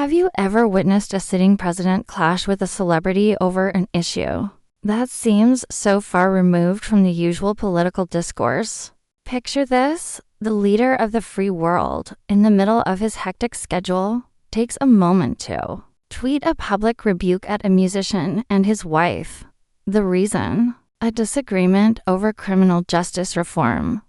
Have you ever witnessed a sitting president clash with a celebrity over an issue that seems so far removed from the usual political discourse? Picture this: the leader of the free world, in the middle of his hectic schedule, takes a moment to tweet a public rebuke at a musician and his wife. The reason? A disagreement over criminal justice reform.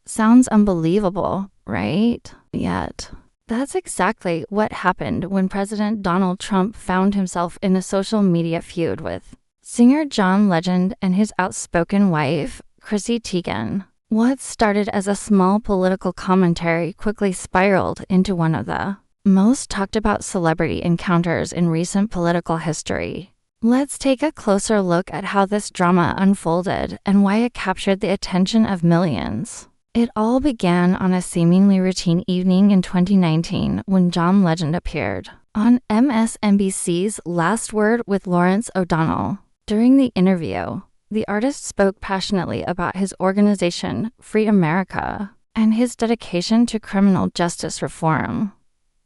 Sounds unbelievable, right? Yet, that's exactly what happened when President Donald Trump found himself in a social media feud with singer John Legend and his outspoken wife, Chrissy Teigen. What started as a small political commentary quickly spiraled into one of the most talked about celebrity encounters in recent political history. Let's take a closer look at how this drama unfolded and why it captured the attention of millions. It all began on a seemingly routine evening in 2019 when John Legend appeared on MSNBC's Last Word with Lawrence O'Donnell. During the interview, the artist spoke passionately about his organization, Free America, and his dedication to criminal justice reform.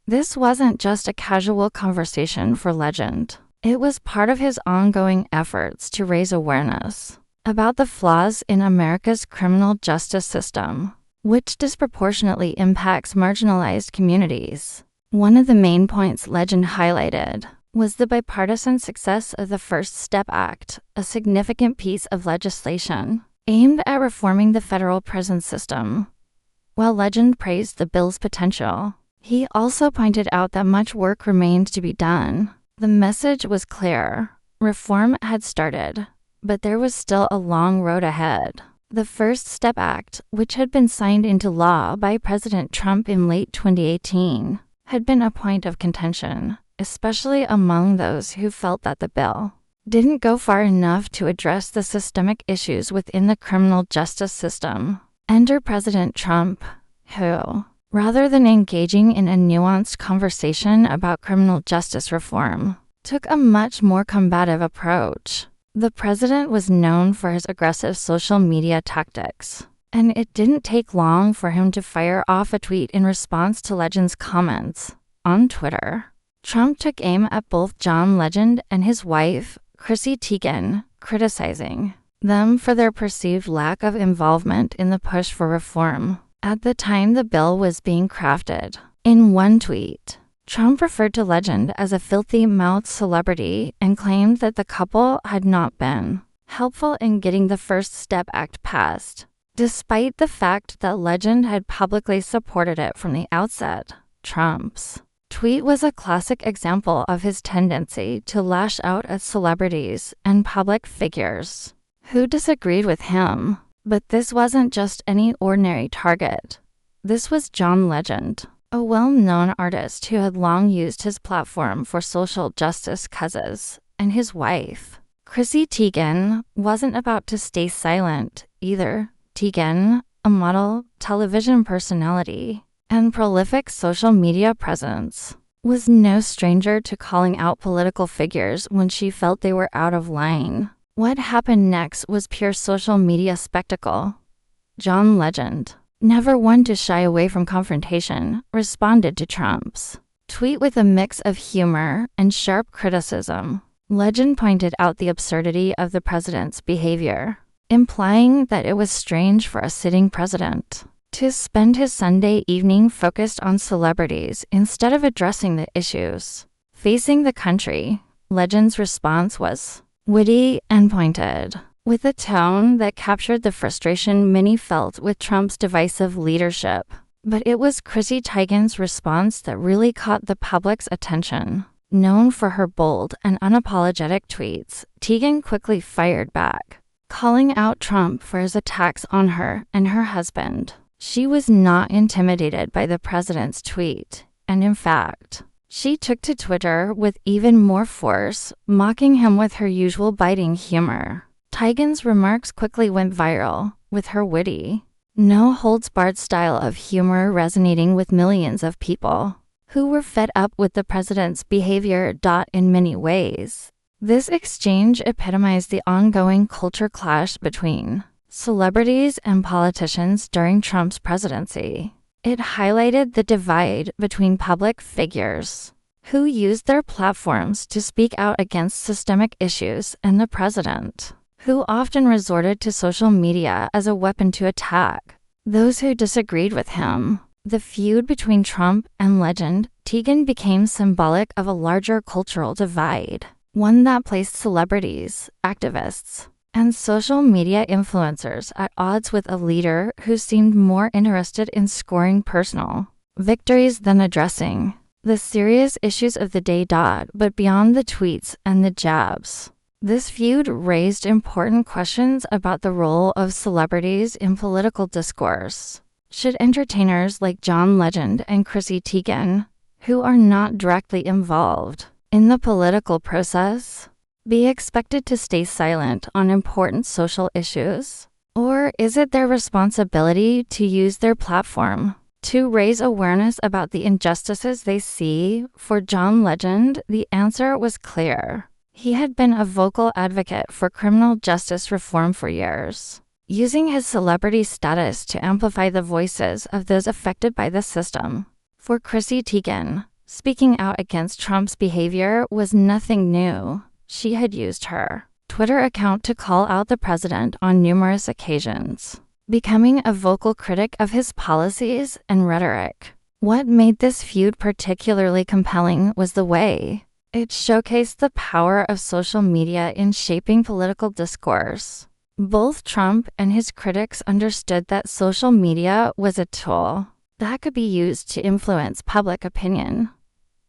This wasn't just a casual conversation for Legend. It was part of his ongoing efforts to raise awareness about the flaws in America's criminal justice system, which disproportionately impacts marginalized communities. One of the main points Legend highlighted was the bipartisan success of the First Step Act, a significant piece of legislation aimed at reforming the federal prison system. While Legend praised the bill's potential, he also pointed out that much work remained to be done. The message was clear: reform had started, but there was still a long road ahead. The First Step Act, which had been signed into law by President Trump in late 2018, had been a point of contention, especially among those who felt that the bill didn't go far enough to address the systemic issues within the criminal justice system. Enter President Trump, who, rather than engaging in a nuanced conversation about criminal justice reform, took a much more combative approach. The president was known for his aggressive social media tactics, and it didn't take long for him to fire off a tweet in response to Legend's comments. On Twitter, Trump took aim at both John Legend and his wife, Chrissy Teigen, criticizing them for their perceived lack of involvement in the push for reform at the time the bill was being crafted. In one tweet, Trump referred to Legend as a filthy-mouthed celebrity and claimed that the couple had not been helpful in getting the First Step Act passed, despite the fact that Legend had publicly supported it from the outset. Trump's tweet was a classic example of his tendency to lash out at celebrities and public figures who disagreed with him. But this wasn't just any ordinary target. This was John Legend, a well-known artist who had long used his platform for social justice causes, and his wife, Chrissy Teigen, wasn't about to stay silent either. Teigen, a model, television personality, and prolific social media presence, was no stranger to calling out political figures when she felt they were out of line. What happened next was pure social media spectacle. John Legend, never one to shy away from confrontation, responded to Trump's tweet with a mix of humor and sharp criticism. Legend pointed out the absurdity of the president's behavior, implying that it was strange for a sitting president to spend his Sunday evening focused on celebrities instead of addressing the issues facing the country. Legend's response was witty and pointed, with a tone that captured the frustration many felt with Trump's divisive leadership. But it was Chrissy Teigen's response that really caught the public's attention. Known for her bold and unapologetic tweets, Teigen quickly fired back, calling out Trump for his attacks on her and her husband. She was not intimidated by the president's tweet, and in fact, she took to Twitter with even more force, mocking him with her usual biting humor. Teigen's remarks quickly went viral, with her witty, no-holds-barred style of humor resonating with millions of people who were fed up with the president's behavior. In many ways, this exchange epitomized the ongoing culture clash between celebrities and politicians during Trump's presidency. It highlighted the divide between public figures who used their platforms to speak out against systemic issues, and the president, who often resorted to social media as a weapon to attack those who disagreed with him. The feud between Trump and legend Teigen became symbolic of a larger cultural divide, one that placed celebrities, activists, and social media influencers at odds with a leader who seemed more interested in scoring personal victories than addressing the serious issues of the day. But beyond the tweets and the jabs, this feud raised important questions about the role of celebrities in political discourse. Should entertainers like John Legend and Chrissy Teigen, who are not directly involved in the political process, be expected to stay silent on important social issues? Or is it their responsibility to use their platform to raise awareness about the injustices they see? For John Legend, the answer was clear. He had been a vocal advocate for criminal justice reform for years, using his celebrity status to amplify the voices of those affected by the system. For Chrissy Teigen, speaking out against Trump's behavior was nothing new. She had used her Twitter account to call out the president on numerous occasions, becoming a vocal critic of his policies and rhetoric. What made this feud particularly compelling was the way it showcased the power of social media in shaping political discourse. Both Trump and his critics understood that social media was a tool that could be used to influence public opinion.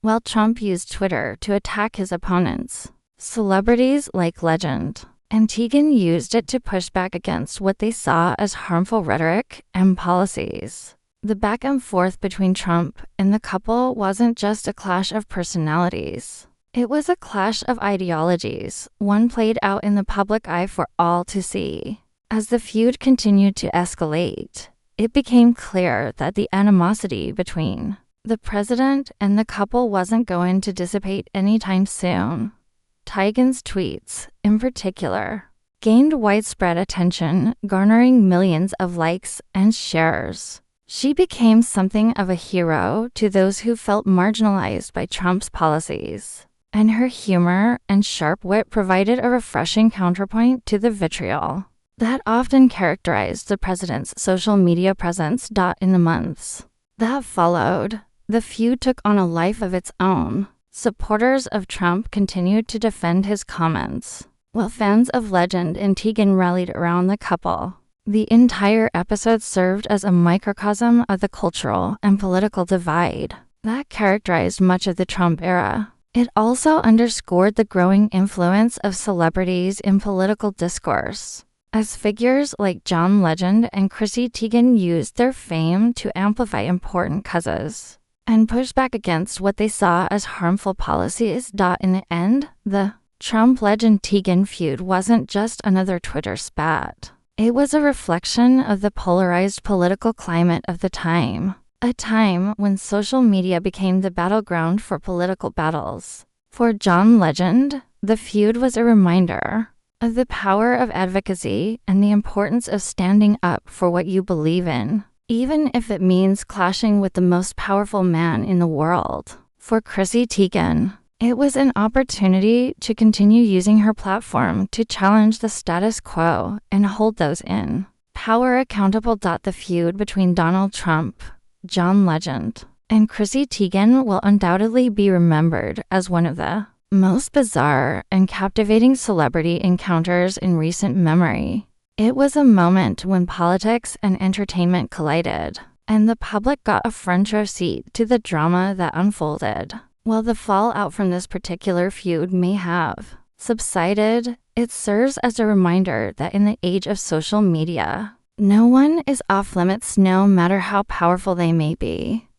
While Trump used Twitter to attack his opponents, celebrities like Legend and Teigen used it to push back against what they saw as harmful rhetoric and policies. The back and forth between Trump and the couple wasn't just a clash of personalities. It was a clash of ideologies, one played out in the public eye for all to see. As the feud continued to escalate, it became clear that the animosity between the president and the couple wasn't going to dissipate anytime soon. Teigen's tweets, in particular, gained widespread attention, garnering millions of likes and shares. She became something of a hero to those who felt marginalized by Trump's policies, and her humor and sharp wit provided a refreshing counterpoint to the vitriol that often characterized the president's social media presence. In the months that followed, the feud took on a life of its own. Supporters of Trump continued to defend his comments, while fans of Legend and Teigen rallied around the couple. The entire episode served as a microcosm of the cultural and political divide that characterized much of the Trump era. It also underscored the growing influence of celebrities in political discourse, as figures like John Legend and Chrissy Teigen used their fame to amplify important causes and push back against what they saw as harmful policies. In the end, the Trump-Legend-Teigen feud wasn't just another Twitter spat. It was a reflection of the polarized political climate of the time, a time when social media became the battleground for political battles. For John Legend, the feud was a reminder of the power of advocacy and the importance of standing up for what you believe in, even if it means clashing with the most powerful man in the world. For Chrissy Teigen, it was an opportunity to continue using her platform to challenge the status quo and hold those in power accountable. The feud between Donald Trump, John Legend, and Chrissy Teigen will undoubtedly be remembered as one of the most bizarre and captivating celebrity encounters in recent memory. It was a moment when politics and entertainment collided, and the public got a front row seat to the drama that unfolded. While the fallout from this particular feud may have subsided, it serves as a reminder that in the age of social media, no one is off limits no matter how powerful they may be.